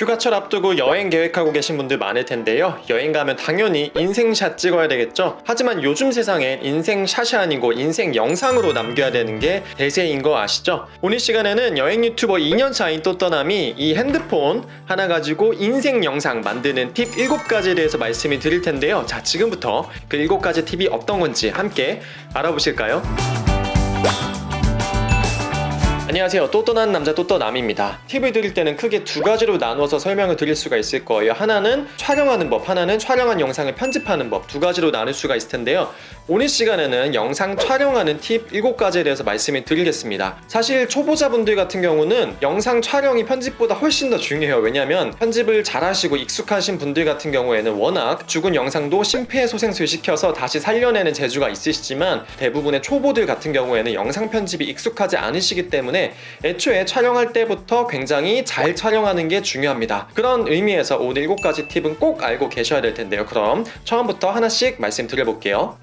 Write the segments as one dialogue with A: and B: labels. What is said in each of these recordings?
A: 휴가철 앞두고 여행 계획하고 계신 분들 많을 텐데요. 여행 가면 당연히 인생샷 찍어야 되겠죠. 하지만 요즘 세상엔 인생샷이 아니고 인생 영상으로 남겨야 되는 게 대세인 거 아시죠? 오늘 시간에는 여행 유튜버 2년차인 또떠남이 이 핸드폰 하나 가지고 인생 영상 만드는 팁 7가지에 대해서 말씀을 드릴 텐데요. 자, 지금부터 그 7가지 팁이 어떤 건지 함께 알아보실까요? 안녕하세요. 또떠난 남자 또떠남입니다. 팁을 드릴 때는 크게 두 가지로 나누어서 설명을 드릴 수가 있을 거예요. 하나는 촬영하는 법, 하나는 촬영한 영상을 편집하는 법, 두 가지로 나눌 수가 있을 텐데요. 오늘 시간에는 영상 촬영하는 팁 7가지에 대해서 말씀을 드리겠습니다. 사실 초보자분들 같은 경우는 영상 촬영이 편집보다 훨씬 더 중요해요. 왜냐하면 편집을 잘하시고 익숙하신 분들 같은 경우에는 워낙 죽은 영상도 심폐소생술 시켜서 다시 살려내는 재주가 있으시지만 대부분의 초보들 같은 경우에는 영상 편집이 익숙하지 않으시기 때문에 애초에 촬영할 때부터 굉장히 잘 촬영하는 게 중요합니다. 그런 의미에서 오늘 7가지 팁은 꼭 알고 계셔야 될 텐데요. 그럼 처음부터 하나씩 말씀드려볼게요.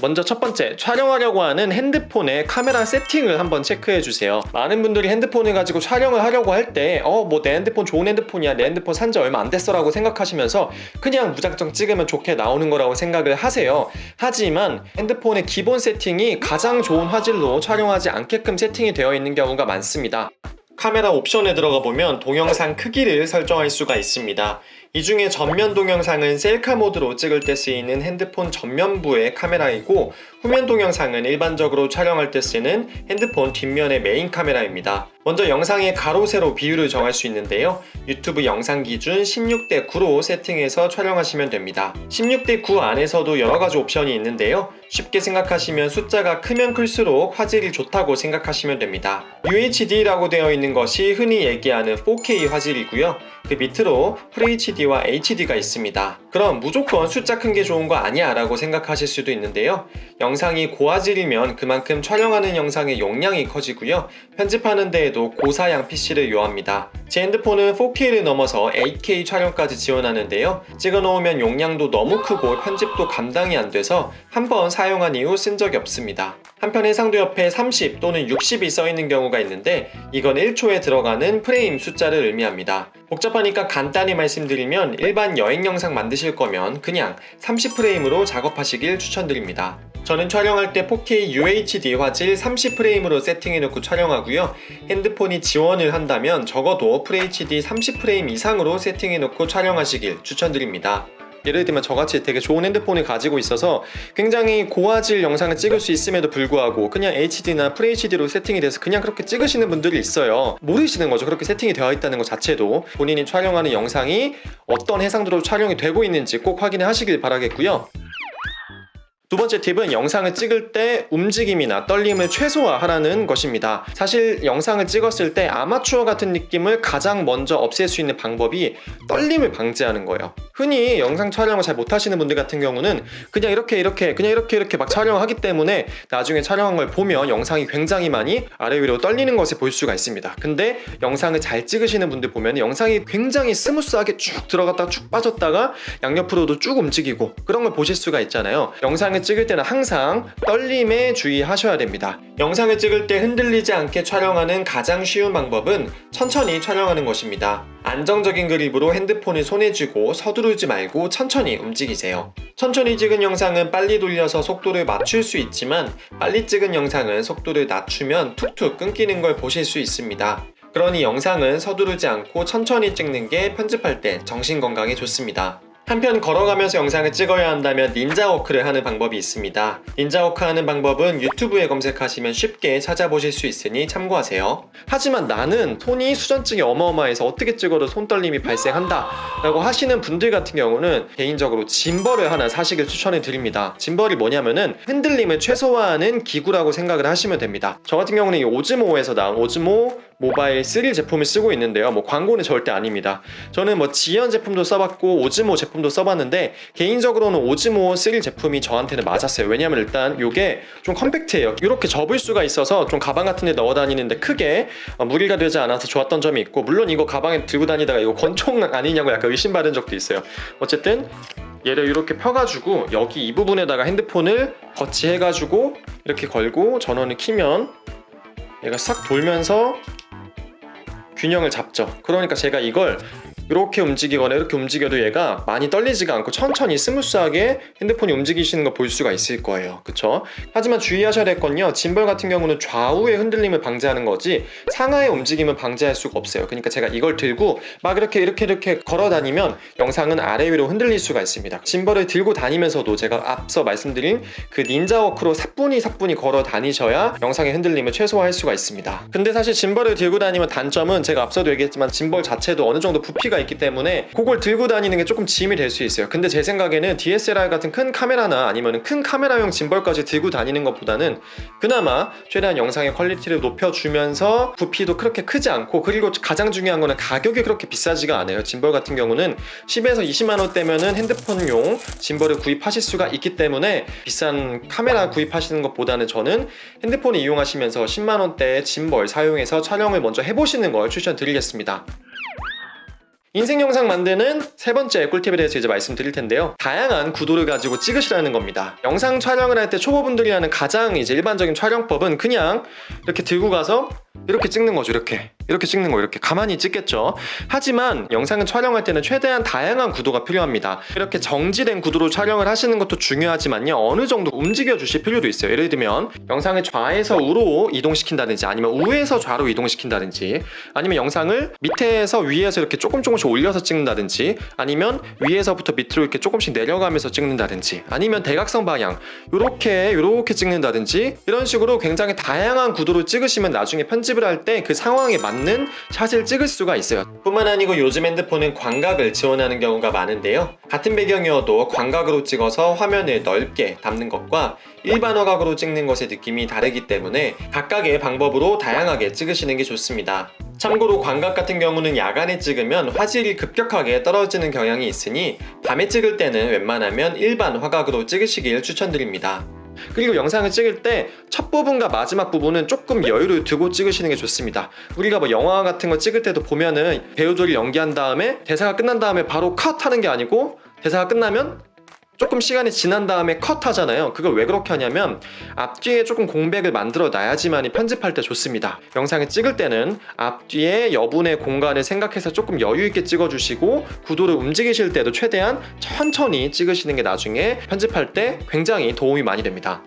A: 먼저 첫 번째, 촬영하려고 하는 핸드폰의 카메라 세팅을 한번 체크해 주세요. 많은 분들이 핸드폰을 가지고 촬영을 하려고 할 때 뭐 내 핸드폰 좋은 핸드폰이야, 내 핸드폰 산지 얼마 안 됐어 라고 생각하시면서 그냥 무작정 찍으면 좋게 나오는 거라고 생각을 하세요. 하지만 핸드폰의 기본 세팅이 가장 좋은 화질로 촬영하지 않게끔 세팅이 되어 있는 경우가 많습니다. 카메라 옵션에 들어가 보면 동영상 크기를 설정할 수가 있습니다. 이 중에 전면 동영상은 셀카 모드로 찍을 때 쓰이는 핸드폰 전면부의 카메라이고, 후면 동영상은 일반적으로 촬영할 때 쓰는 핸드폰 뒷면의 메인 카메라입니다. 먼저 영상의 가로 세로 비율을 정할 수 있는데요. 유튜브 영상 기준 16:9로 세팅해서 촬영하시면 됩니다. 16:9 안에서도 여러가지 옵션이 있는데요. 쉽게 생각하시면 숫자가 크면 클수록 화질이 좋다고 생각하시면 됩니다. UHD라고 되어 있는 것이 흔히 얘기하는 4K 화질이고요. 그 밑으로 FHD와 HD가 있습니다. 그럼 무조건 숫자 큰 게 좋은 거 아니야 라고 생각하실 수도 있는데요. 영상이 고화질이면 그만큼 촬영하는 영상의 용량이 커지고요. 편집하는 데에도 고사양 PC를 요합니다. 제 핸드폰은 4K를 넘어서 8K 촬영까지 지원하는데요. 찍어놓으면 용량도 너무 크고 편집도 감당이 안 돼서 한번 사용한 이후 쓴 적이 없습니다. 한편 해상도 옆에 30 또는 60이 써있는 경우가 있는데 이건 1초에 들어가는 프레임 숫자를 의미합니다. 복잡하니까 간단히 말씀드리면 일반 여행 영상 만드실 거면 그냥 30프레임으로 작업하시길 추천드립니다. 저는 촬영할 때 4K UHD 화질 30프레임으로 세팅해놓고 촬영하고요. 핸드폰이 지원을 한다면 적어도 FHD 30프레임 이상으로 세팅해놓고 촬영하시길 추천드립니다. 예를 들면 저같이 되게 좋은 핸드폰을 가지고 있어서 굉장히 고화질 영상을 찍을 수 있음에도 불구하고 그냥 HD나 FHD로 세팅이 돼서 그냥 그렇게 찍으시는 분들이 있어요. 모르시는 거죠. 그렇게 세팅이 되어 있다는 것 자체도. 본인이 촬영하는 영상이 어떤 해상도로 촬영이 되고 있는지 꼭 확인을 하시길 바라겠고요. 두 번째 팁은 영상을 찍을 때 움직임이나 떨림을 최소화하라는 것입니다. 사실 영상을 찍었을 때 아마추어 같은 느낌을 가장 먼저 없앨 수 있는 방법이 떨림을 방지하는 거예요. 흔히 영상 촬영을 잘 못하시는 분들 같은 경우는 그냥 이렇게 막 촬영하기 때문에 나중에 촬영한 걸 보면 영상이 굉장히 많이 아래 위로 떨리는 것을 볼 수가 있습니다. 근데 영상을 잘 찍으시는 분들 보면 영상이 굉장히 스무스하게 쭉 들어갔다가 쭉 빠졌다가 양옆으로도 쭉 움직이고 그런 걸 보실 수가 있잖아요. 영상을 찍을 때는 항상 떨림에 주의하셔야 됩니다. 영상을 찍을 때 흔들리지 않게 촬영하는 가장 쉬운 방법은 천천히 촬영하는 것입니다. 안정적인 그립으로 핸드폰을 손에 쥐고 서두르지 말고 천천히 움직이세요. 천천히 찍은 영상은 빨리 돌려서 속도를 맞출 수 있지만 빨리 찍은 영상은 속도를 낮추면 툭툭 끊기는 걸 보실 수 있습니다. 그러니 영상은 서두르지 않고 천천히 찍는 게 편집할 때 정신 건강에 좋습니다. 한편 걸어가면서 영상을 찍어야 한다면 닌자워크를 하는 방법이 있습니다. 닌자워크 하는 방법은 유튜브에 검색하시면 쉽게 찾아보실 수 있으니 참고하세요. 하지만 나는 손이 수전증이 어마어마해서 어떻게 찍어도 손떨림이 발생한다 라고 하시는 분들 같은 경우는 개인적으로 짐벌을 하나 사시길 추천해 드립니다. 짐벌이 뭐냐면은 흔들림을 최소화하는 기구라고 생각을 하시면 됩니다. 저 같은 경우는 이 오즈모에서 나온 오즈모 모바일 3 제품을 쓰고 있는데요. 광고는 절대 아닙니다. 저는 지연 제품도 써봤고 오즈모 제품도 써봤는데 개인적으로는 오즈모 3 제품이 저한테는 맞았어요. 왜냐면 일단 이게 좀 컴팩트해요. 이렇게 접을 수가 있어서 좀 가방 같은 데 넣어 다니는데 크게 무리가 되지 않아서 좋았던 점이 있고, 물론 이거 가방에 들고 다니다가 이거 권총 아니냐고 약간 의심받은 적도 있어요. 어쨌든 얘를 이렇게 펴가지고 여기 이 부분에다가 핸드폰을 거치해가지고 이렇게 걸고 전원을 켜면 얘가 싹 돌면서 균형을 잡죠. 그러니까 제가 이걸 이렇게 움직이거나 이렇게 움직여도 얘가 많이 떨리지가 않고 천천히 스무스하게 핸드폰이 움직이시는 걸 볼 수가 있을 거예요. 그쵸? 하지만 주의하셔야 될 건요, 짐벌 같은 경우는 좌우의 흔들림을 방지하는 거지 상하의 움직임을 방지할 수가 없어요. 그러니까 제가 이걸 들고 막 이렇게 걸어 다니면 영상은 아래 위로 흔들릴 수가 있습니다. 짐벌을 들고 다니면서도 제가 앞서 말씀드린 그 닌자 워크로 사뿐히 걸어 다니셔야 영상의 흔들림을 최소화할 수가 있습니다. 근데 사실 짐벌을 들고 다니면 단점은 제가 앞서도 얘기했지만 짐벌 자체도 어느 정도 부피가 있기 때문에 그걸 들고 다니는 게 조금 짐이 될 수 있어요. 근데 제 생각에는 DSLR 같은 큰 카메라나 아니면 큰 카메라용 짐벌까지 들고 다니는 것보다는 그나마 최대한 영상의 퀄리티를 높여주면서 부피도 그렇게 크지 않고, 그리고 가장 중요한 거는 가격이 그렇게 비싸지가 않아요. 짐벌 같은 경우는 10에서 20만 원대면은 핸드폰용 짐벌을 구입하실 수가 있기 때문에 비싼 카메라 구입하시는 것보다는 저는 핸드폰을 이용하시면서 10만 원대의 짐벌 사용해서 촬영을 먼저 해보시는 걸 추천드리겠습니다. 인생 영상 만드는 세 번째 꿀팁에 대해서 이제 말씀드릴 텐데요. 다양한 구도를 가지고 찍으시라는 겁니다. 영상 촬영을 할 때 초보분들이 하는 가장 이제 일반적인 촬영법은 그냥 이렇게 들고 가서 이렇게 찍는 거죠. 이렇게 찍는 거, 이렇게 가만히 찍겠죠. 하지만 영상을 촬영할 때는 최대한 다양한 구도가 필요합니다. 이렇게 정지된 구도로 촬영을 하시는 것도 중요하지만요, 어느 정도 움직여 주실 필요도 있어요. 예를 들면 영상을 좌에서 우로 이동시킨다든지, 아니면 우에서 좌로 이동시킨다든지, 아니면 영상을 밑에서 위에서 이렇게 조금씩 올려서 찍는다든지, 아니면 위에서부터 밑으로 이렇게 조금씩 내려가면서 찍는다든지, 아니면 대각선 방향 이렇게 찍는다든지, 이런 식으로 굉장히 다양한 구도로 찍으시면 나중에 편집을 할 때 그 상황에 맞는 샷을 찍을 수가 있어요. 뿐만 아니고 요즘 핸드폰은 광각을 지원하는 경우가 많은데요, 같은 배경이어도 광각으로 찍어서 화면을 넓게 담는 것과 일반 화각으로 찍는 것의 느낌이 다르기 때문에 각각의 방법으로 다양하게 찍으시는 게 좋습니다. 참고로 광각 같은 경우는 야간에 찍으면 화질이 급격하게 떨어지는 경향이 있으니 밤에 찍을 때는 웬만하면 일반 화각으로 찍으시길 추천드립니다. 그리고 영상을 찍을 때 첫 부분과 마지막 부분은 조금 여유를 두고 찍으시는 게 좋습니다. 우리가 뭐 영화 같은 거 찍을 때도 보면은 배우들이 연기한 다음에 대사가 끝난 다음에 바로 컷 하는 게 아니고, 대사가 끝나면 조금 시간이 지난 다음에 컷 하잖아요. 그걸 왜 그렇게 하냐면 앞뒤에 조금 공백을 만들어 놔야지만이 편집할 때 좋습니다. 영상을 찍을 때는 앞뒤에 여분의 공간을 생각해서 조금 여유 있게 찍어주시고, 구도를 움직이실 때도 최대한 천천히 찍으시는 게 나중에 편집할 때 굉장히 도움이 많이 됩니다.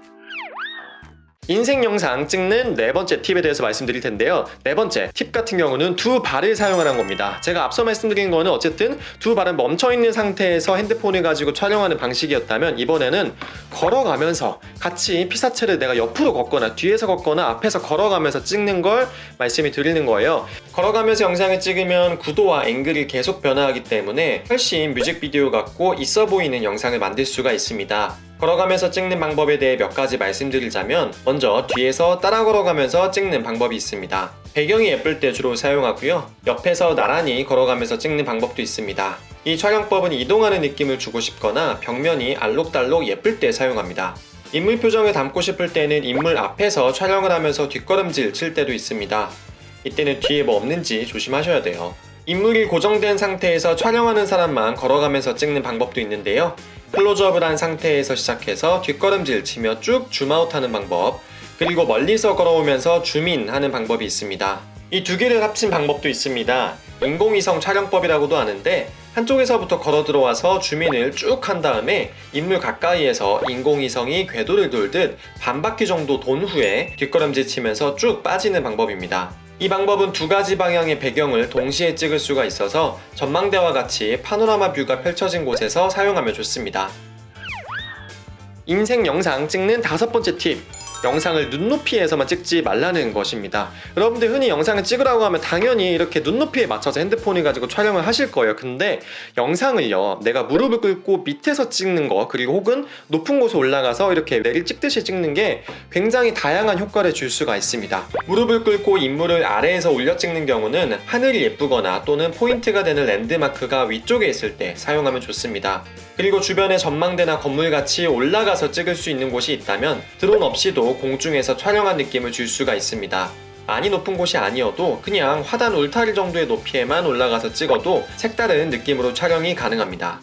A: 인생 영상 찍는 네 번째 팁에 대해서 말씀드릴 텐데요. 네 번째 팁 같은 경우는 두 발을 사용하는 겁니다. 제가 앞서 말씀드린 거는 어쨌든 두 발은 멈춰있는 상태에서 핸드폰을 가지고 촬영하는 방식이었다면, 이번에는 걸어가면서 같이 피사체를 내가 옆으로 걷거나 뒤에서 걷거나 앞에서 걸어가면서 찍는 걸 말씀을 드리는 거예요. 걸어가면서 영상을 찍으면 구도와 앵글이 계속 변화하기 때문에 훨씬 뮤직비디오 같고 있어 보이는 영상을 만들 수가 있습니다. 걸어가면서 찍는 방법에 대해 몇 가지 말씀드리자면, 먼저 뒤에서 따라 걸어가면서 찍는 방법이 있습니다. 배경이 예쁠 때 주로 사용하고요, 옆에서 나란히 걸어가면서 찍는 방법도 있습니다. 이 촬영법은 이동하는 느낌을 주고 싶거나 벽면이 알록달록 예쁠 때 사용합니다. 인물 표정을 담고 싶을 때는 인물 앞에서 촬영을 하면서 뒷걸음질 칠 때도 있습니다. 이때는 뒤에 뭐 없는지 조심하셔야 돼요. 인물이 고정된 상태에서 촬영하는 사람만 걸어가면서 찍는 방법도 있는데요, 클로즈업을 한 상태에서 시작해서 뒷걸음질 치며 쭉 줌아웃하는 방법, 그리고 멀리서 걸어오면서 줌인 하는 방법이 있습니다. 이 두 개를 합친 방법도 있습니다. 인공위성 촬영법이라고도 하는데, 한쪽에서부터 걸어 들어와서 줌인을 쭉 한 다음에 인물 가까이에서 인공위성이 궤도를 돌듯 반 바퀴 정도 돈 후에 뒷걸음질 치면서 쭉 빠지는 방법입니다. 이 방법은 두 가지 방향의 배경을 동시에 찍을 수가 있어서 전망대와 같이 파노라마 뷰가 펼쳐진 곳에서 사용하면 좋습니다. 인생 영상 찍는 다섯 번째 팁, 영상을 눈높이에서만 찍지 말라는 것입니다. 여러분들 흔히 영상을 찍으라고 하면 당연히 이렇게 눈높이에 맞춰서 핸드폰을 가지고 촬영을 하실 거예요. 근데 영상을요, 내가 무릎을 꿇고 밑에서 찍는 거, 그리고 혹은 높은 곳에 올라가서 이렇게 내릴 찍듯이 찍는 게 굉장히 다양한 효과를 줄 수가 있습니다. 무릎을 꿇고 인물을 아래에서 올려 찍는 경우는 하늘이 예쁘거나 또는 포인트가 되는 랜드마크가 위쪽에 있을 때 사용하면 좋습니다. 그리고 주변에 전망대나 건물같이 올라가서 찍을 수 있는 곳이 있다면 드론 없이도 공중에서 촬영한 느낌을 줄 수가 있습니다. 많이 높은 곳이 아니어도 그냥 화단 울타리 정도의 높이에만 올라가서 찍어도 색다른 느낌으로 촬영이 가능합니다.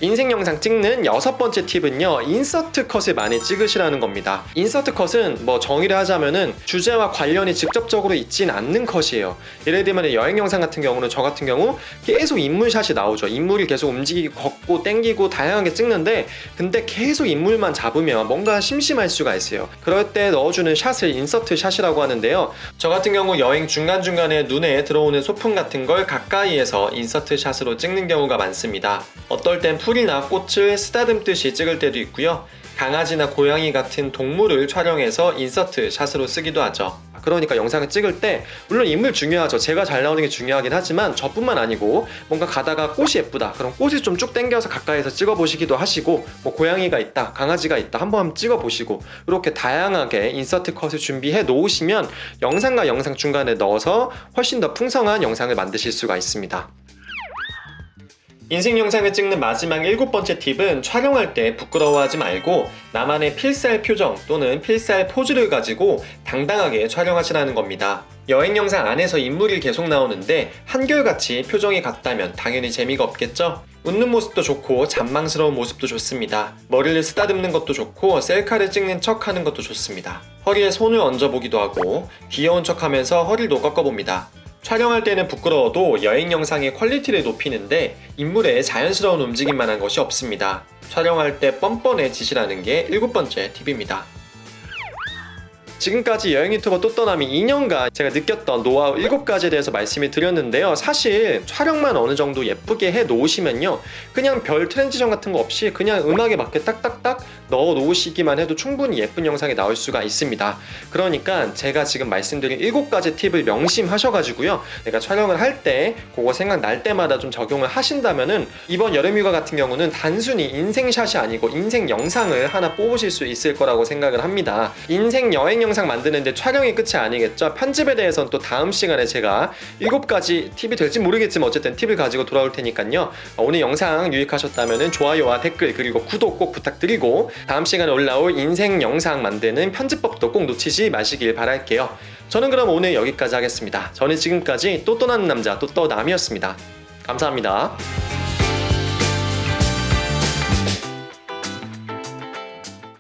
A: 인생 영상 찍는 6번째 팁은요, 인서트 컷을 많이 찍으시라는 겁니다. 인서트 컷은 뭐 정의를 하자면은 주제와 관련이 직접적으로 있진 않는 컷이에요. 예를 들면 여행 영상 같은 경우는 저 같은 경우 계속 인물샷이 나오죠. 인물이 계속 움직이고 걷고 땡기고 다양하게 찍는데, 근데 계속 인물만 잡으면 뭔가 심심할 수가 있어요. 그럴 때 넣어주는 샷을 인서트 샷이라고 하는데요, 저 같은 경우 여행 중간중간에 눈에 들어오는 소품 같은 걸 가까이에서 인서트 샷으로 찍는 경우가 많습니다. 어떨 땐 풀이나 꽃을 쓰다듬듯이 찍을 때도 있고요, 강아지나 고양이 같은 동물을 촬영해서 인서트 샷으로 쓰기도 하죠. 그러니까 영상을 찍을 때 물론 인물 중요하죠. 제가 잘 나오는 게 중요하긴 하지만 저뿐만 아니고 뭔가 가다가 꽃이 예쁘다, 그럼 꽃을 좀 쭉 당겨서 가까이서 찍어보시기도 하시고, 뭐 고양이가 있다, 강아지가 있다, 한번 찍어보시고, 이렇게 다양하게 인서트 컷을 준비해 놓으시면 영상과 영상 중간에 넣어서 훨씬 더 풍성한 영상을 만드실 수가 있습니다. 인생 영상을 찍는 마지막 7번째 팁은 촬영할 때 부끄러워하지 말고 나만의 필살 표정 또는 필살 포즈를 가지고 당당하게 촬영하시라는 겁니다. 여행 영상 안에서 인물이 계속 나오는데 한결같이 표정이 같다면 당연히 재미가 없겠죠? 웃는 모습도 좋고 잔망스러운 모습도 좋습니다. 머리를 쓰다듬는 것도 좋고 셀카를 찍는 척 하는 것도 좋습니다. 허리에 손을 얹어보기도 하고 귀여운 척 하면서 허리도 꺾어봅니다. 촬영할 때는 부끄러워도 여행 영상의 퀄리티를 높이는데 인물의 자연스러운 움직임만 한 것이 없습니다. 촬영할 때 뻔뻔해지시라는 게 7번째 팁입니다. 지금까지 여행 유튜버 또떠남이 2년간 제가 느꼈던 노하우 7가지에 대해서 말씀을 드렸는데요, 사실 촬영만 어느 정도 예쁘게 해 놓으시면요, 그냥 별 트랜지션 같은 거 없이 그냥 음악에 맞게 딱딱딱 넣어 놓으시기만 해도 충분히 예쁜 영상이 나올 수가 있습니다. 그러니까 제가 지금 말씀드린 7가지 팁을 명심하셔가지고요, 내가 촬영을 할 때 그거 생각날 때마다 좀 적용을 하신다면은 이번 여름휴가 같은 경우는 단순히 인생샷이 아니고 인생 영상을 하나 뽑으실 수 있을 거라고 생각을 합니다. 인생 여행 영상 만드는데 촬영이 끝이 아니겠죠. 편집에 대해서는 또 다음 시간에 제가 7가지 팁이 될지 모르겠지만 어쨌든 팁을 가지고 돌아올 테니까요, 오늘 영상 유익하셨다면 좋아요와 댓글 그리고 구독 꼭 부탁드리고 다음 시간에 올라올 인생 영상 만드는 편집법도 꼭 놓치지 마시길 바랄게요. 저는 그럼 오늘 여기까지 하겠습니다. 저는 지금까지 또떠나는 남자 또떠남이었습니다. 감사합니다.